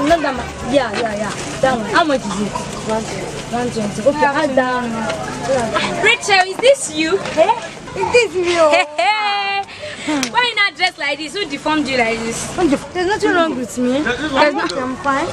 Not that much. Yeah. That one. How much is it? 120. Okay, add down. Rachel, is this you? Hey? Is this you? Hey. Why you not dressed like this? Who deformed you like this? There's nothing wrong with me. There's nothing. I'm fine.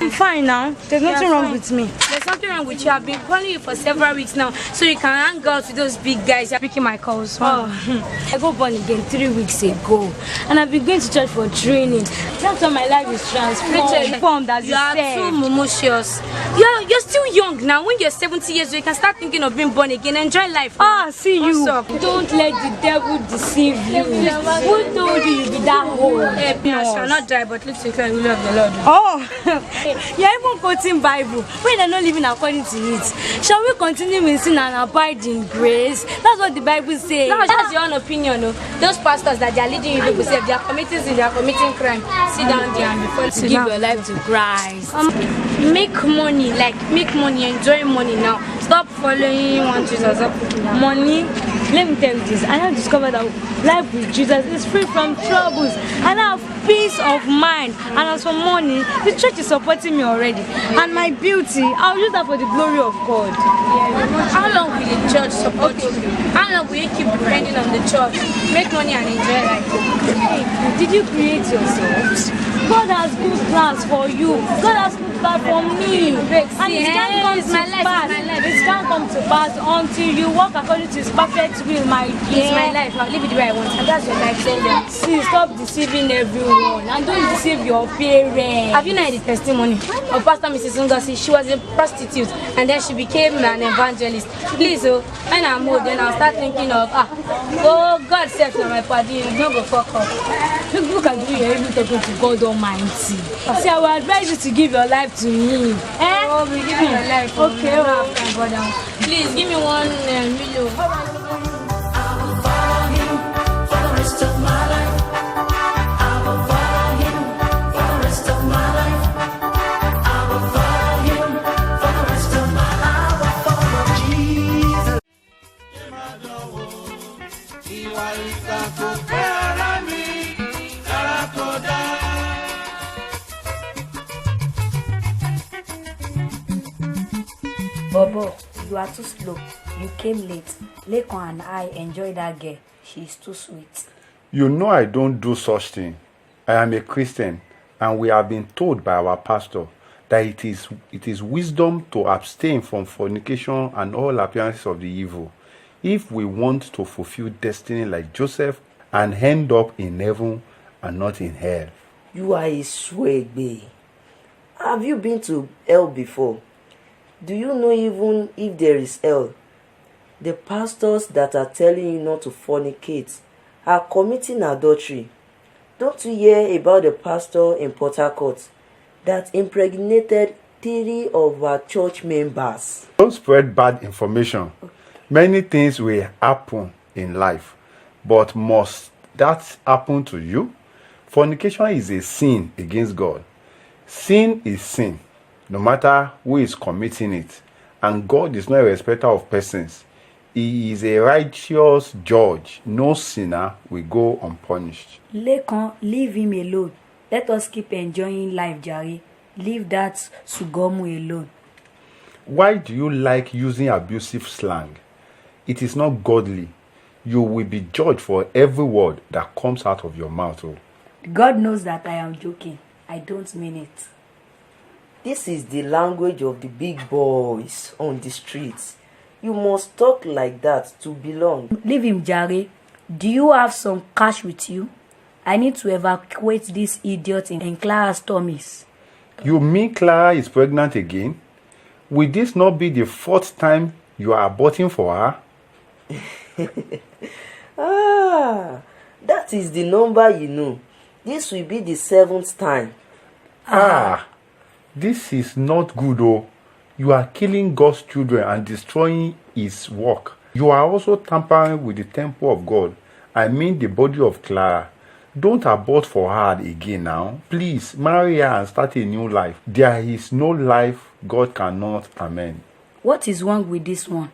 I'm fine now. There's nothing wrong with me. There's something wrong with you. I've been calling you for several weeks now, so you can hang out with those big guys. You're picking my calls. I got born again 3 weeks ago, and I've been going to church for training. That's why my life is transformed. As you are too mumocious. You're still young now. When you're 70 years old, you can start thinking of being born again. Enjoy life. See you. Don't let the devil deceive you. Who told you you'd be that old? I shall not die, but let's declare the will of the Lord. You're even quoting Bible when they're not living according to it. Shall we continue in sin and abide in grace? That's what the Bible says. That's your own opinion. No? Those pastors that they are leading you people say they are committing sin, they are committing crime. Sit down there and before to give your life to Christ. Make money, enjoy money now. Stop following one Jesus up. Money. Let me tell you this. I have discovered that life with Jesus is free from troubles, and I have peace of mind. And as for money, the church is supporting me already, and my beauty, I'll use that for the glory of God. How long will the church support you? How long will you keep depending on the church? Make money and enjoy life. Did you create yourselves? God has good plans for you. God has good plans for me. And it can't come to pass. It can't come to pass until you walk according to His perfect will, my dear. It's my life. I'll live it the way I want. And that's your life. See, stop deceiving everyone. And don't deceive your parents. Have you not heard the testimony of Pastor Mrs. Ngasi? She was a prostitute and then she became an evangelist. Please, when I'm old, then I'll start thinking of, God said to my party, don't go fuck up. Look at you, you're even talking to God Almighty. See, I will advise you to give your life to me. Oh, we give you your life. Okay, please give me 1 million. Bobo, you are too slow. You came late. Lekon and I enjoy that girl. She is too sweet. You know I don't do such thing. I am a Christian, and we have been told by our pastor that it is wisdom to abstain from fornication and all appearances of the evil, if we want to fulfill destiny like Joseph and end up in heaven and not in hell. You are a swagbe. Have you been to hell before? Do you know even if there is hell? The pastors that are telling you not to fornicate are committing adultery. Don't you hear about the pastor in Port Harcourt that impregnated 3 of our church members? Don't spread bad information. Many things will happen in life, but must that happen to you? Fornication is a sin against God. Sin is sin, no matter who is committing it. And God is not a respecter of persons. He is a righteous judge. No sinner will go unpunished. Lekon, leave him alone. Let us keep enjoying life, Jerry. Leave that Sugomu alone. Why do you like using abusive slang? It is not godly. You will be judged for every word that comes out of your mouth. God knows that I am joking. I don't mean it. This is the language of the big boys on the streets. You must talk like that to belong. Leave him, Jerry. Do you have some cash with you? I need to evacuate this idiot in Clara's tummies. You mean Clara is pregnant again? Will this not be the 4th time you are aborting for her? That is the number you know. This will be the 7th time. This is not good, oh. You are killing God's children and destroying His work. You are also tampering with the temple of God. I mean the body of Clara. Don't abort for her again now. Please, marry her and start a new life. There is no life God cannot amend. What is wrong with this one?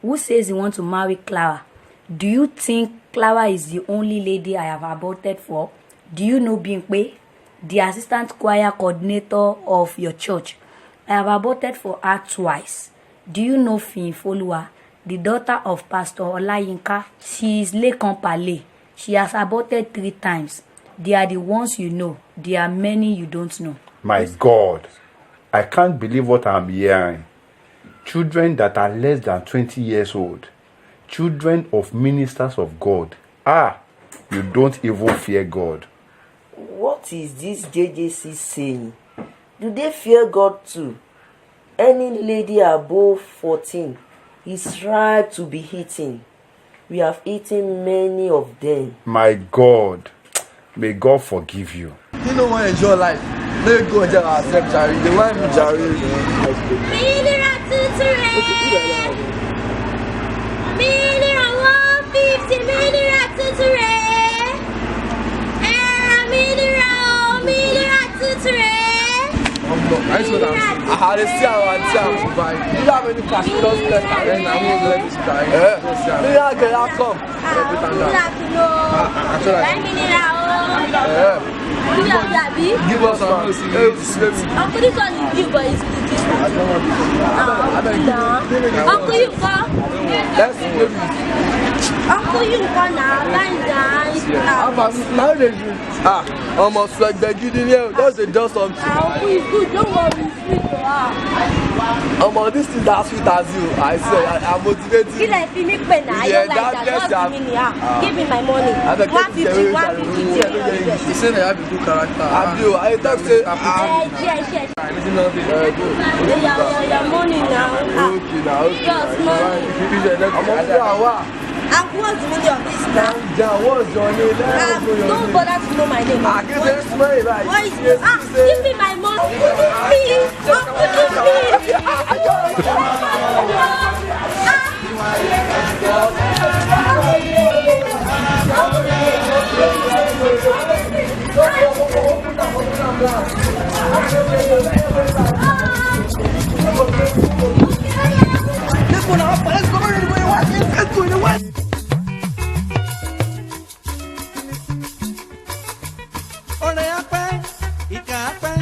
Who says he wants to marry Clara? Do you think Clara is the only lady I have aborted for? Do you know Binkwe? the assistant choir coordinator of your church. I have aborted for her twice. Do you know Fin Folua, the daughter of Pastor Olayinka? She is Lekan Pale. She has aborted 3 times. They are the ones you know. There are many you don't know. My God, I can't believe what I'm hearing. Children that are less than 20 years old, children of ministers of God. You don't even fear God. What is this JJC saying? Do they fear God too? Any lady above 14 is right to be eaten. We have eaten many of them. My God, may God forgive you. You know what enjoy life. Let me go and tell ourselves, Jerry. They want me, Jerry. I just want to I had to see how I tell you, but you have any cash plus left and I won't let this guy. Yeah, okay, I'll come. Give us some music. Uncle, this one is you, but it's this one. Uncle, you go. Let's go. Uncle, you go now. Almost like the good in here. That's the dust on. Uncle is good. Don't worry. This is as sweet as you. I say, I'm motivated. Give me pen. I don't like that. Give me my money. 150, 150. You say that I have a good character. I talk to your money now. Okay, now. Just money. And what's the meaning of this now? What's your name? Don't bother to know my name. I can say smile like. What is this? Give me my money. Let's go now. Let's go. Let's go in the west. Ọ̀rẹ́ apẹ́, ìkà apẹ́,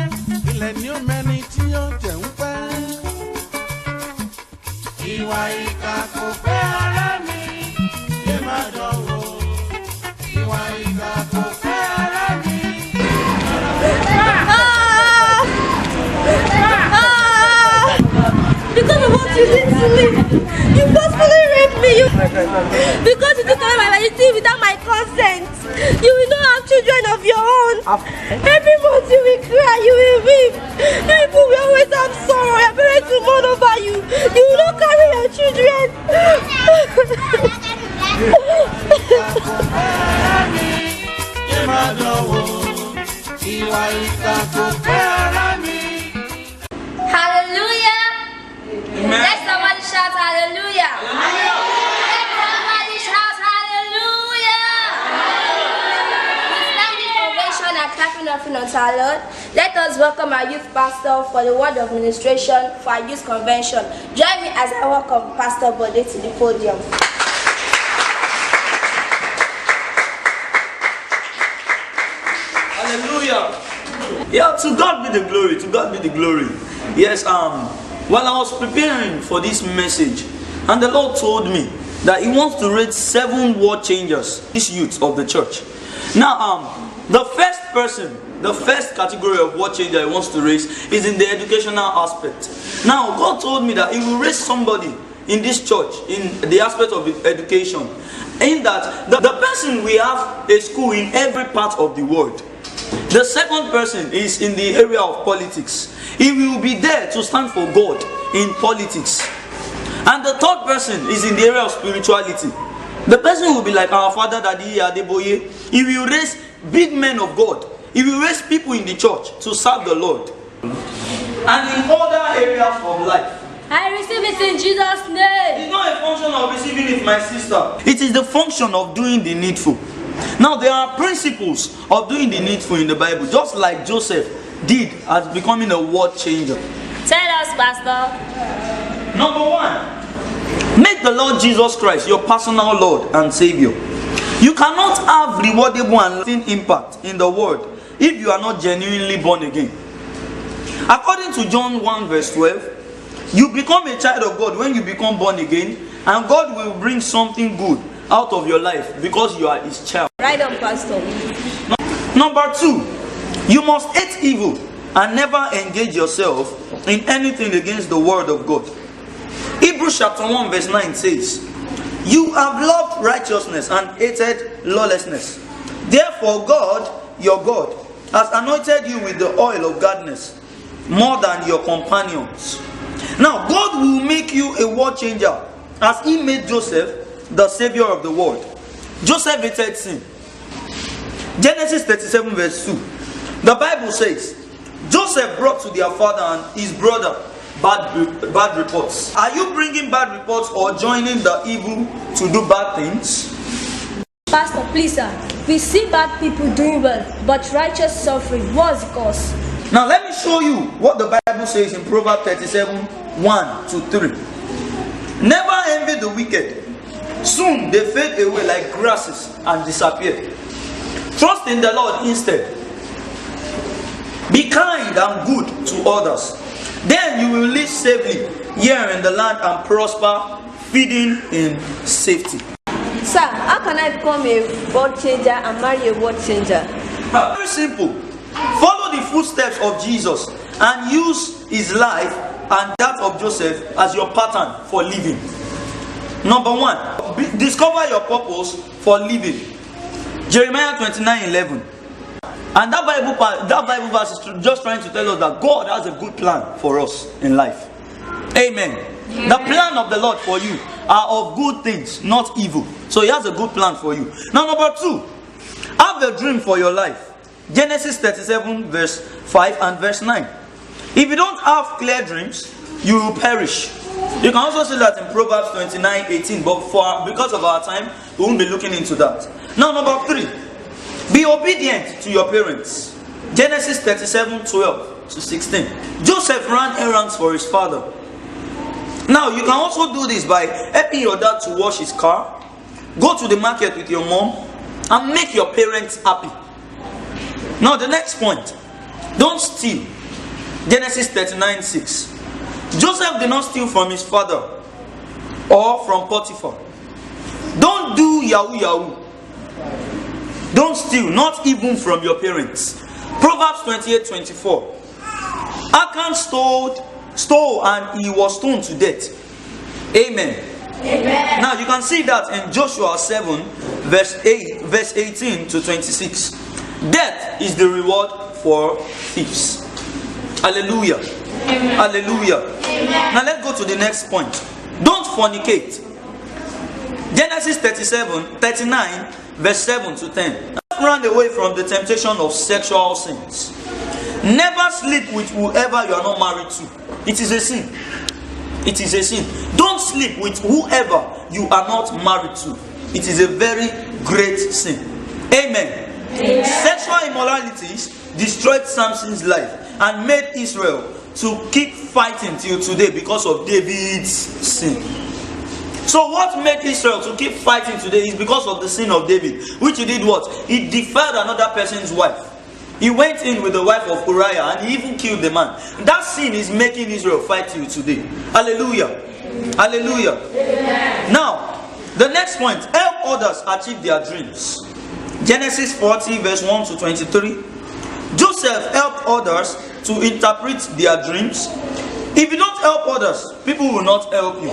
ilẹ̀ ni ó mẹ́ni tí ó jẹ̀ ń pẹ́. Ìwà ìkà kò pẹ́ ara mi, yé má dánwò. Ìwà ìkà kò pẹ́ ara mi. Because of what you did to me, you forcefully raped me. Because you took away my virginity without my consent. You will not have children of your own. Every month you will cry, you will weep. People will always have sorrow. Your parents will mourn over you. You will not carry your children. Hallelujah. Let somebody shout hallelujah. Let somebody shout hallelujah. With standing ovation and clapping offering unto our Lord, let us welcome our youth pastor for the word of ministration for our youth convention. Join me as I welcome Pastor Bode to the podium. Hallelujah. Yeah, to God be the glory. To God be the glory. Yes, while I was preparing for this message, and the Lord told me that He wants to raise 7 world changers, these youths of the church. Now, the first category of world changer He wants to raise is in the educational aspect. Now, God told me that He will raise somebody in this church in the aspect of education, in that the person will have a school in every part of the world. The second person is in the area of politics. He will be there to stand for God in politics. And the third person is in the area of spirituality. The person will be like our father Daddy Adeboye. He will raise big men of God. He will raise people in the church to serve the Lord. And in other areas of life. I receive it in Jesus' name. It's not a function of receiving it, my sister. It is the function of doing the needful. Now, there are principles of doing the needful in the Bible, just like Joseph did as becoming a world changer. Tell us, Pastor. Number 1, make the Lord Jesus Christ your personal Lord and Savior. You cannot have rewardable and lasting impact in the world if you are not genuinely born again. According to John 1 verse 12, you become a child of God when you become born again, and God will bring something good out of your life because you are his child. Right on, Pastor. Number 2, you must hate evil and never engage yourself in anything against the word of God. Hebrews chapter 1 verse 9 says, you have loved righteousness and hated lawlessness. Therefore God, your God, has anointed you with the oil of gladness more than your companions. Now God will make you a world changer as he made Joseph the savior of the world. Joseph hated sin. Genesis 37 verse 2. The Bible says, Joseph brought to their father and his brother bad reports. Are you bringing bad reports or joining the evil to do bad things? Pastor, please sir, we see bad people doing well, but righteous suffering. What's the cause? Now let me show you what the Bible says in Proverbs 37, 1 to 3. Never envy the wicked. Soon they fade away like grasses and disappear. Trust in the Lord instead. Be kind and good to others. Then you will live safely here in the land and prosper, feeding in safety. Sir, how can I become a world changer and marry a world changer? Very simple. Follow the footsteps of Jesus and use his life and that of Joseph as your pattern for living. Number 1, discover your purpose for living. Jeremiah 29:11. And that Bible verse is just trying to tell us that God has a good plan for us in life. Amen. The plan of the Lord for you are of good things, not evil. So he has a good plan for you. Now number 2, have a dream for your life. Genesis 37 verse 5 and verse 9. If you don't have clear dreams, you will perish. You can also see that in Proverbs 29:18, but because of our time, we won't be looking into that. Now number 3, be obedient to your parents. Genesis 37:12 to 16. Joseph ran errands for his father. Now you can also do this by helping your dad to wash his car, go to the market with your mom, and make your parents happy. Now the next point, don't steal. Genesis 39:6. Joseph did not steal from his father or from Potiphar. Don't do yahoo yahoo. Don't steal, not even from your parents. Proverbs 28:24. Achan stole and he was stoned to death. Amen. Amen. Now you can see that in Joshua 7 verse 18 to 26. Death is the reward for thieves. Hallelujah. Amen. Hallelujah. Amen. Now let's go to the next point. Don't fornicate. Genesis 39 verse 7 to 10. Run away from the temptation of sexual sins. Never sleep with whoever you are not married to. It is a sin. It is a sin. Don't sleep with whoever you are not married to. It is a very great sin. Amen. Amen. Sexual immoralities destroyed Samson's life and made Israel to keep fighting till today because of David's sin. So what made Israel to keep fighting today is because of the sin of David, which he did what? He defiled another person's wife. He went in with the wife of Uriah and he even killed the man. That sin is making Israel fight till today. Hallelujah. Hallelujah. Amen. Now, the next point, help others achieve their dreams. Genesis 40 verse 1 to 23. Joseph helped others to interpret their dreams. If you don't help others, people will not help you.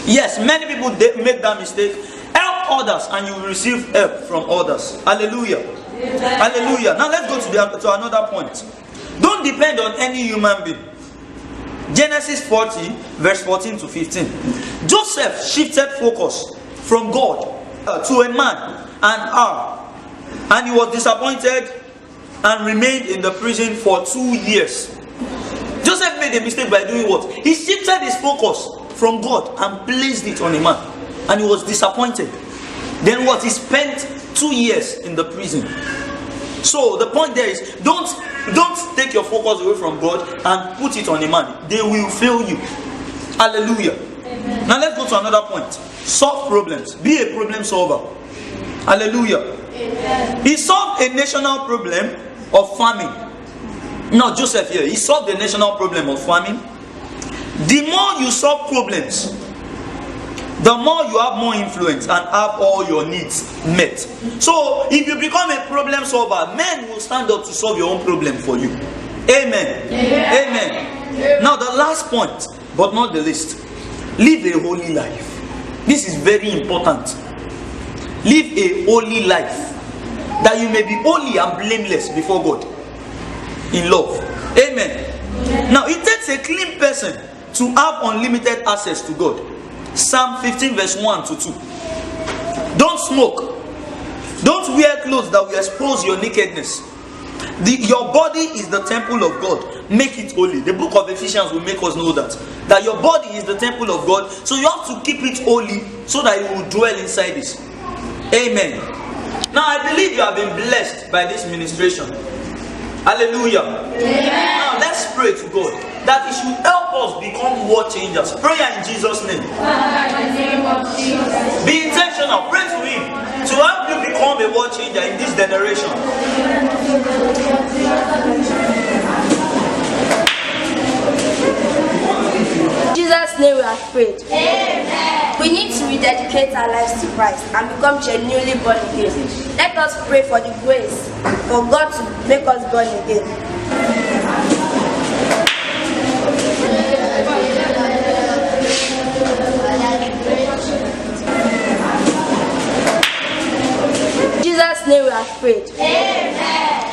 Yes, many people make that mistake. Help others and you will receive help from others. Hallelujah. Amen. Hallelujah. Now let's go to another point. Don't depend on any human being. Genesis 40 verse 14 to 15. Joseph shifted focus from God to a man and he was disappointed and remained in the prison for 2 years. Joseph made a mistake by doing what? He shifted his focus from God and placed it on a man, and he was disappointed. Then what? He spent 2 years in the prison. So the point there is, don't take your focus away from God and put it on a man. They will fail you. Hallelujah. Amen. Now let's go to another point. Solve problems. Be a problem solver. Hallelujah. Amen. He solved a national problem of famine. No, Joseph here, he solved the national problem of famine. The more you solve problems, the more you have more influence and have all your needs met. So if you become a problem solver, men will stand up to solve your own problem for you. Amen. Amen. Now the last point, but not the least, live a holy life. This is very important. Live a holy life, that you may be holy and blameless before God in love. Amen. Now it takes a clean person to have unlimited access to God. Psalm 15 verse 1 to 2. Don't smoke. Don't wear clothes that will expose your nakedness. Your body is the temple of God. Make it holy. The book of Ephesians will make us know that your body is the temple of God. So you have to keep it holy so that it will dwell inside this. Amen. Now I believe you have been blessed by this ministration. Hallelujah. Amen. Now let's pray to God that He should help us become world changers. Prayer in Jesus' name. Be intentional. Pray to Him to help you become a world changer in this generation. In Jesus' name we have prayed. Amen. We need to rededicate our lives to Christ and become genuinely born again. Let us pray for the grace for God to make us born again. In Jesus' name we have prayed. Amen.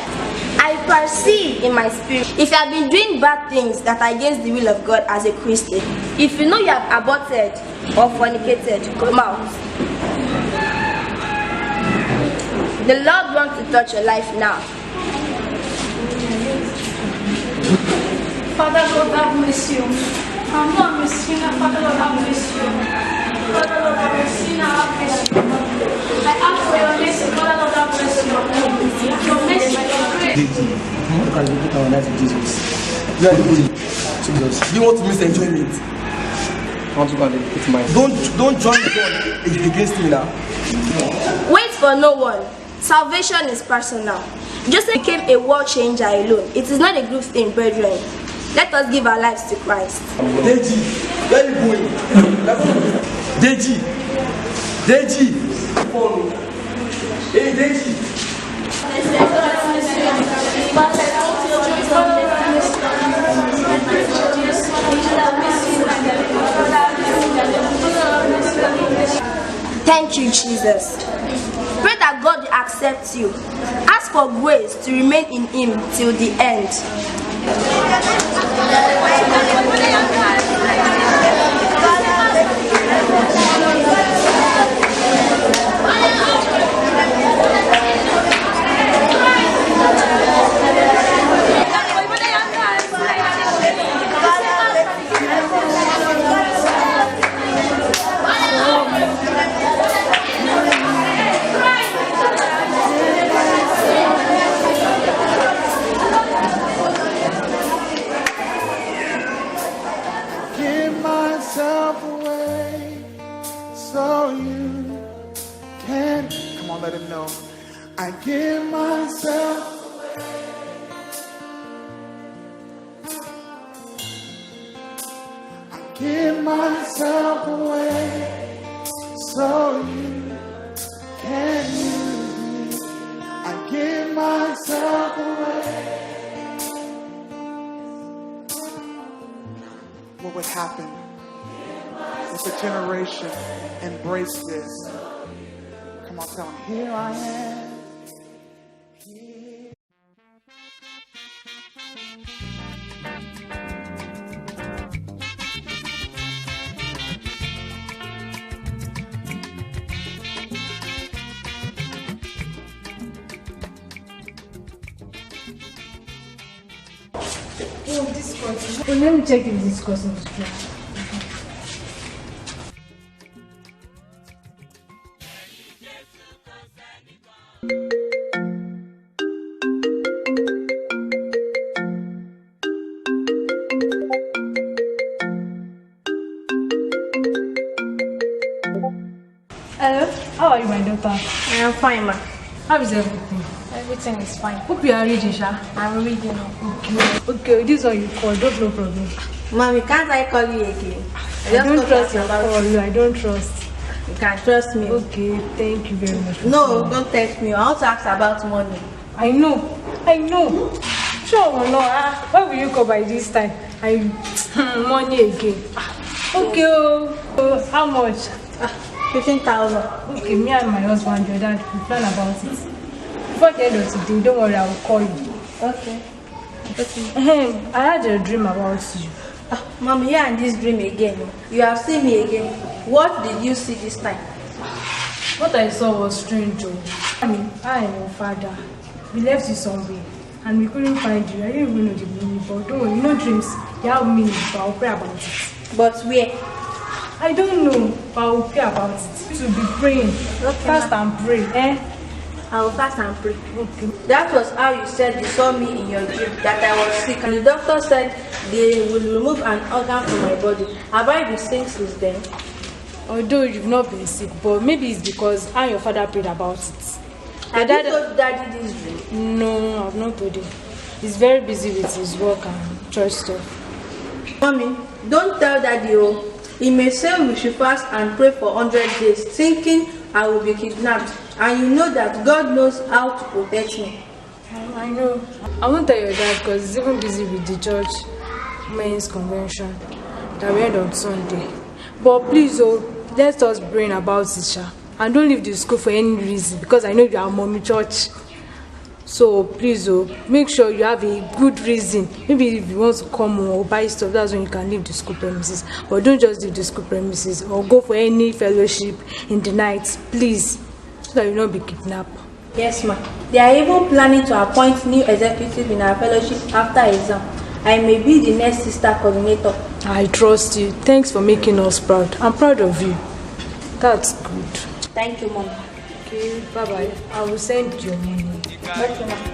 I perceive in my spirit, if you have been doing bad things that are against the will of God as a Christian, if you know you have aborted or fornicated, come out. The Lord wants to touch your life now. Father Lord, have mercy on me. I'm not a sinner. Father Lord, have mercy on me. Father Lord, I'm a sinner. Have mercy on me. I ask for your mercy. Father Lord, have mercy on me. Your mercy, your grace. How can we put our life in Jesus? You are the good Jesus. You want to miss enjoyment? I want to go and dedicate my. Don't join God against me now. Wait for no one. Salvation is personal. Joseph became a world changer alone. It is not a good thing, brethren. Let us give our lives to Christ. Deji, where are you going? Deji, hey Deji. Thank you, Jesus. Pray that God accepts you. Ask for grace to remain in Him till the end. Give myself away so you can. Come on, let him know. I give myself. I give myself away so you can use me. I give myself away. What would happen if a generation embraced this? Come on, tell them, here I am. Well, let me check if this question is true. Hello, How are you, my daughter? I am fine, ma. How is everything? everything is fine. Hope you are reading, Sha. I'm reading. Okay, this one you call, don't no problem. Mommy, can't I call you again? I don't trust your call. I don't trust. You can trust me. Okay, thank you very much. No, don't text me. I want to ask about money. I know. Sure or no? Why will you call by this time? Money again. Okay, how much? 15,000. Okay, me and my husband, your dad, we plan about it. Before the end of today, don't worry, I will call you. Okay. I had a dream about you. Mommy, you and this dream again. You have seen me again. What did you see this time? What I saw was strange. I and your father, we left you somewhere and we couldn't find you. I didn't even know the meaning, but don't worry, you know dreams, they have meaning, but I'll pray about it. But where? I don't know, but I'll pray about it. You should be praying. Fast and pray, I will fast and pray. Okay. That was how you said you saw me in your dream, that I was sick. And the doctor said they will remove an organ from my body. Have I been sick since then? Although you've not been sick, but maybe it's because I and your father prayed about it. Have you told Daddy this dream? No, I've not told him. He's very busy with his work and church stuff. Mommy, don't tell Daddy. He may say we should fast and pray for 100 days, thinking I will be kidnapped. And you know that God knows how to protect me. I know. I won't tell your dad because he's even busy with the church men's convention that we end on Sunday. But please, let us bring about it, Sha. And don't leave the school for any reason because I know you are mommy church. So please, make sure you have a good reason. Maybe if you want to come or buy stuff, that's when you can leave the school premises. But don't just leave the school premises or go for any fellowship in the night, please, so that you will not be kidnapped. Yes, ma'am. They are even planning to appoint new executive in our fellowship after exam. I may be the next sister coordinator. I trust you. Thanks for making us proud. I'm proud of you. That's good. Thank you, Mom. Okay, bye-bye. I will send you money. Okay, ma'am.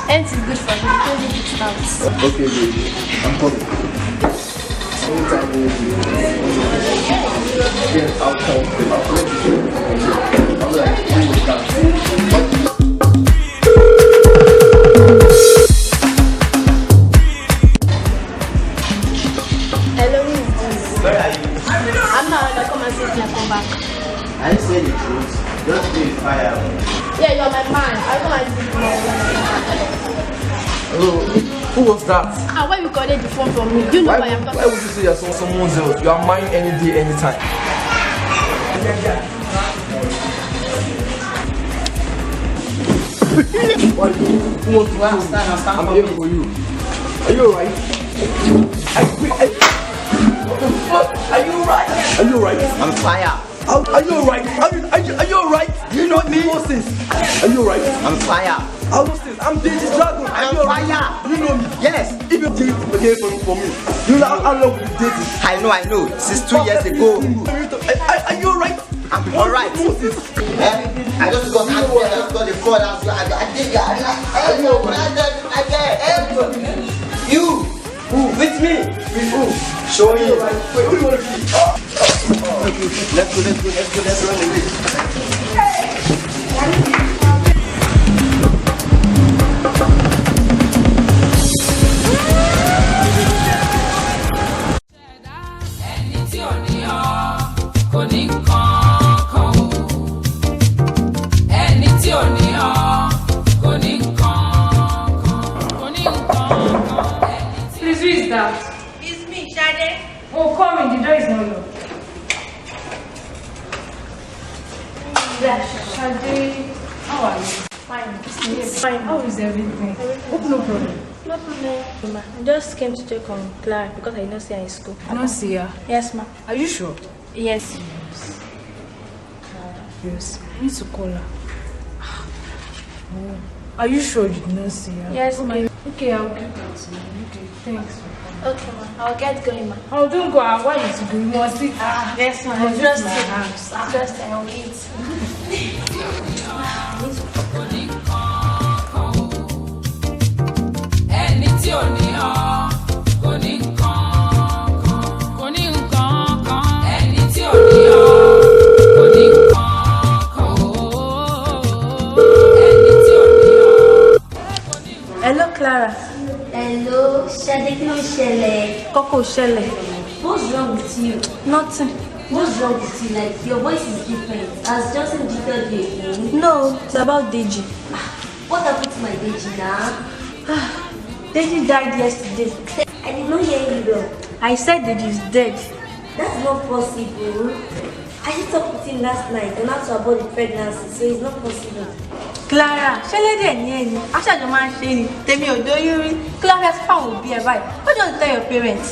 Anything good for me, don't leave it out. Okay, baby. I'm coming. Anytime you get out of I'm like, Hello, who is this? where are you? I'm not gonna come and sit here and come back. I didn't say the truth. Don't be fire. Yeah, you're my man. I'll come and sit here. Hello, who was that? Why you collect the phone from me? Do you know why I'm talking? Why would you say you're someone else? You are mine any day, anytime. What? Who wants to I'm here for you. Are you alright? What the fuck? Are you alright? Are you alright? I'm fire. Are you alright? Are you alright? You know me? Moses. Are you alright? I'm fire. I'm David Dragon. I'm fire. You know me? Yes. If you date again for me, you know how long we dated. I know. Since 2 years ago. Are you alright? I'm alright. Moses. I just got angry. I just got the phone. You. Who? With me. With who? Show me. Wait, who you want to be? Let's go. Let's run away. Ẹni Fine. How is everything? Hope no problem. No problem, ma. I just came to check on Clara because I did not see her in school. I don't see her. Yes, ma. Are you sure? Yes. Yes. I need to call her. Oh. Are you sure you did not see her? Yes, ma. Okay, I'll get back to you. Okay, thanks. Okay, ma. I'll get going, ma. Oh, don't go. Why you to go? You must sit. Yes, ma. Just Just my house. Just I'll eat. Ẹni tí ò ní ọ kò ní nǹkan kò ní nǹkan kan. Ẹni tí ò ní ọ kò ní nǹkan kan. Ẹni tí ò ní ọ. Hello, Clara. Hello, Shade, kí ló ń ṣẹlẹ̀? Koko Shele. What's wrong with you? Nothing. What's wrong with you? Like, your voice is different. Has Johnson cheated you again? No, it's about Deji. What happened to my Deji now? Deji died yesterday. I did not hear you well. I said Deji is dead. That's not possible. I did talk with him last night and also about the pregnancy, so it's not possible. Clara, ṣẹlẹ̀ dẹ̀ ní ẹni. Aṣáájú máa ń ṣe ni. Tèmi ò dóyún rí. Clara ti fáwọn òbí ẹ̀ báyìí. What do you tell your parents?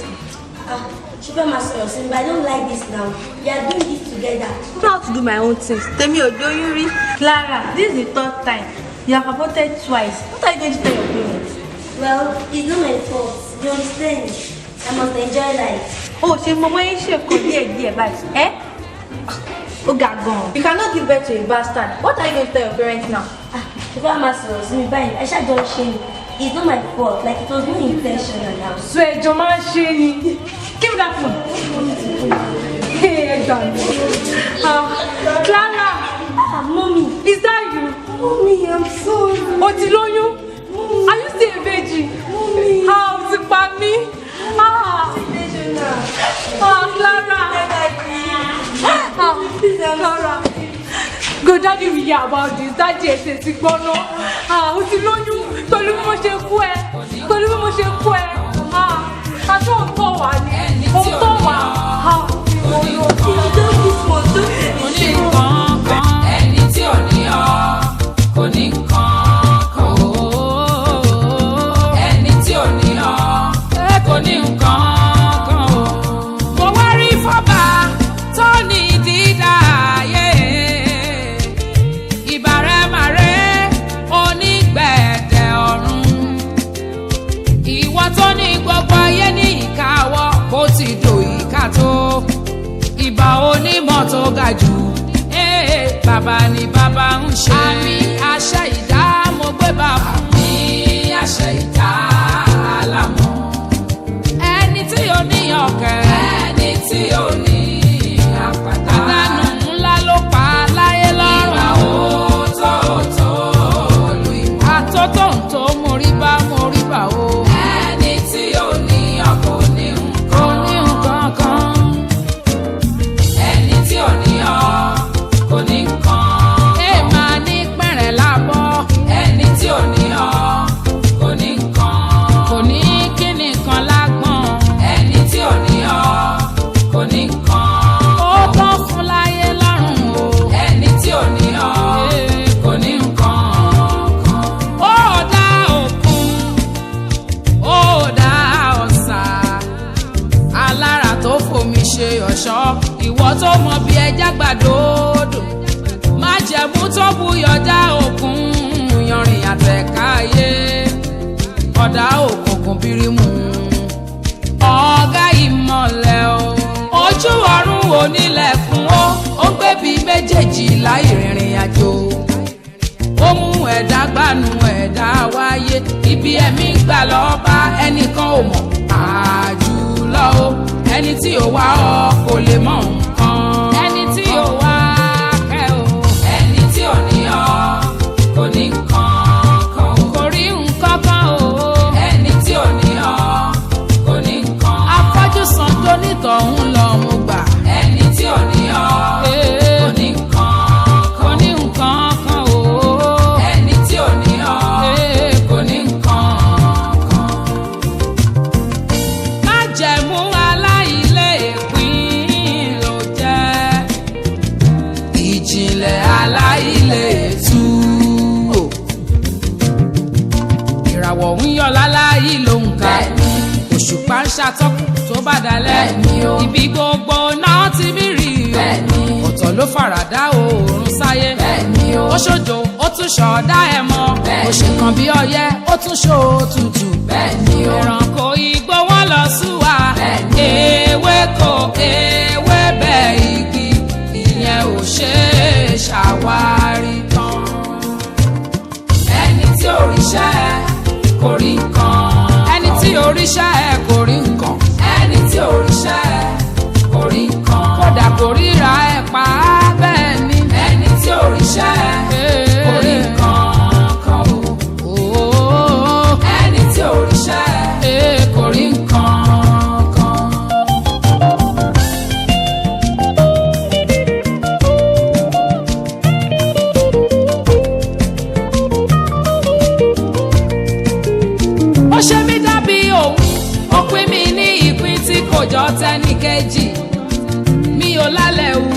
Ṣùgbọ́n máa sọ̀rọ̀ sí mi, but I don't like this now. We are doing this together. I know how to do my own things. Tèmi ò dóyún rí. Clara, this is the third time. You have aborted twice. What are you going to tell your parents? Well, it's not my fault. You understand? I must enjoy life. Oh, ṣe mọ wọ́n yín ṣe kò díẹ̀ báyìí. Ẹ́ ó ga gan-an. You cannot give birth to a bastard. What are you going to tell your parents now? Ṣùgbọ́n máa sọ̀rọ̀ sí mi báyìí. I ṣáà jọ ń ṣe ni. It's not my fault. Like, it was no intentional now. So ẹjọ́ máa ń ṣe ni. Give me that phone. Hey, Clara. Mommy. Is that you? Mommy, I'm sorry. O ti lóyún? Are you still a virgin? Mommy. O ti pa mí? Clara. Clara. Go, Daddy will hear about this. Daddy ẹ̀ ṣe ti gbọ́ náà. O ti lóyún pẹ̀lú bí mo ṣe kú ẹ. Pẹ̀lú bí mo ṣe kú ẹ. Aṣọ òótọ́ wà ní. Òótọ́ wà. Mo lọ sí ọjọ́ ìfọ̀ tó Kò ní nǹkan kan. Ẹni tí ò ní ọ kò ní nǹkan kan. Ẹni tí ò ní ọ kò ní nǹkan kan. Mo wá rí fọ́bà tó ní dídá ayé. Ìbàrẹ̀màrẹ́ onígbẹ̀dẹ̀ ọ̀run. Ìwọ tó ní gbogbo ayé ní ìkáwọ́ bó ti dò ìka tó. Ìbà onímọ̀ tó ga jù. Bàbá ni bàbá ń ṣe. Àmì àṣẹ ìdá mo gbé bàbá. Àmì àṣẹ ìdá alámọ̀. Ẹni tí ò ní ọ̀kẹ́. Ẹni tí ò ní àpàdá. Àdánù ńlá ló pa láyé lọ́rùn. Ìwà òótọ́ lu ìmọ̀. Àtótó ń tó mórí bá o. Ẹni tí ò ní ọkọ̀ ní nǹkan. Kò ní nǹkan kan. Ẹni tí ò ní ọ kò ní nǹkan. Ẹ máa ní pẹ̀rẹ̀ lábọ́. Ẹni tí ò ní ọ kò ní nǹkan. Kò ní kíni kan lágbọ̀n. Ẹni tí ò ní ọ kò ní nǹkan. Ó tán fún láyé lọ́rùn o. Ẹni tí ò ní ọ kò ní nǹkan. Ó dá òkun, ó dá ọ̀sà. Alára tó fomi ṣe ọ̀ṣọ́. Ìwọ tó mọ bí ẹja gbàdódò. Májẹ̀mú tó buyọ̀dá òkun. Yanrìn àtẹ̀káyé. Ọ̀dà òkùnkùn bírímù. Ọ̀gá ìmọ̀lẹ̀ o. Ojú ọ̀run onílẹ̀kùn ó. Ó gbé bí méjèèjì láì rìnrìn àjò. Ó mú ẹ̀dá gbanú ẹ̀dá wáyé. Ibi ẹ̀mí gbà lọ bá ẹnìkan ò mọ̀. Àjùlọ o. Ẹni tí ò wá ọ kò lè mọ nǹkan. Ẹni tí ò wá kẹ́ o. Ẹni tí ò ní ọ kò ní nǹkan kan. Kò rí nǹkan kan o. Ẹni tí ò ní ọ kò ní nǹkan. Afọ́jú san tó nítọ̀hún lọ mo gbà. Ẹni tí ò ní ọ kò ní nǹkan kan. Kò ní nǹkan kan o. Ẹni tí ò ní ọ kò ní nǹkan kan. Májẹ̀mú aláìlé ìpín ló ṣàtọ́kù tó bá dalẹ̀ ibi gbogbo náà ti mí rí o ọ̀tọ̀ ló faradà oòrùn sáyé ó ṣojo ó tún ṣọ̀dá ẹ̀ mọ́ ó ṣe kan bí ọyẹ́ ó tún ṣòtútù ẹranko igbó wọn lọ súwa ewéko ewébẹ̀ igi ìyẹn ò ṣe é ṣàwárí tán ẹni tí òrìṣà ẹ kò rí nǹkan ẹni tí òrìṣà ẹ kò rí nǹkan ẹni tí òrìṣà ẹ kò rí nǹkan kódà kò ríra ẹ pa á bẹ́ẹ̀ ni ẹni tí òrìṣà ẹ kò rí nǹkan kan o ẹni tí òrìṣà ẹ kò rí nǹkan kan. ó ṣe mí dàbí òun ó pín mi ní ìpín tí kò jọ tẹ́nìkejì mi ò lálẹ́ wu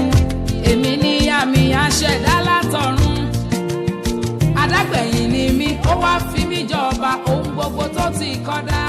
èmi ní àmì àṣẹ̀dá látọ̀run adágbẹ̀yìn ni mí ó wá fi mí jọba ohun gbogbo tó ti kọ́dá.